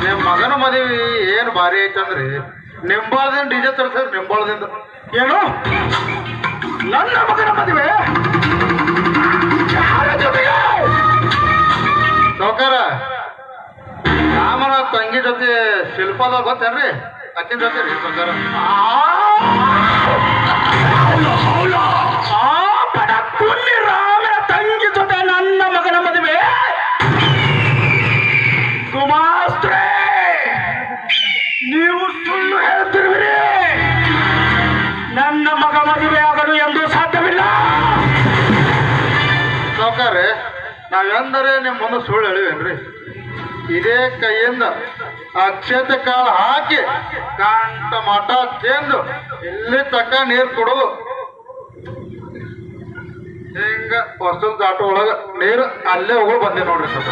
ನಿಮ್ಮ ಮಗನ ಮದುವೆ ಏನು ಭಾರಿ ಐತಂದ್ರಿ ನಿಂಬಾಳದಿಂದ ಡಿಜೆ ತರ್ಸರ್ ನಿಂಬಾಳದಿಂದ ಏನು ನನ್ನ ಮಗನ ಮದುವೆ ಸೌಕಾರ ರಾಮನ ತಂಗಿ ಜೊತೆ ಶಿಲ್ಪದ ಗೊತ್ತೇನ್ರಿ ಅಕ್ಕಿನ ಜೊತೆ ರೀ ಸೌಕಾರ ರಾಮನ ತಂಗಿ ಜೊತೆ ನನ್ನ ಮಗನ ಮದುವೆ ಗುಮಾಸ್ತ್ರೆ ನೀವು ಸುಳ್ಳು ಹೇಳ್ತಿರುವಿರಿ ನನ್ನ ಮಗ ಮದುವೆ ಆಗಲು ಎಂದು ಸಾಧ್ಯವಿಲ್ಲ ಸೌಕರ್ಯ ನಾವೆಂದರೆ ನಿಮ್ಮ ಮುಂದೆ ಸುಳ್ಳು ಹೇಳಿವೇನ್ರಿ ಇದೇ ಕೈಯಿಂದ ಅಕ್ಷತೆ ಕಾಳು ಹಾಕಿ ಕಾಂಟ ಮಠ ತಿಂದು ಇಲ್ಲಿ ತಕ್ಕ ನೀರು ಕೊಡೋದು ಹಿಂಗ ಹೊಸಲ್ ದಾಟು ಒಳಗ ನೀರು ಅಲ್ಲೇ ಹೋಗಿ ಬಂದೆ ನೋಡ್ರಿ ಸರ್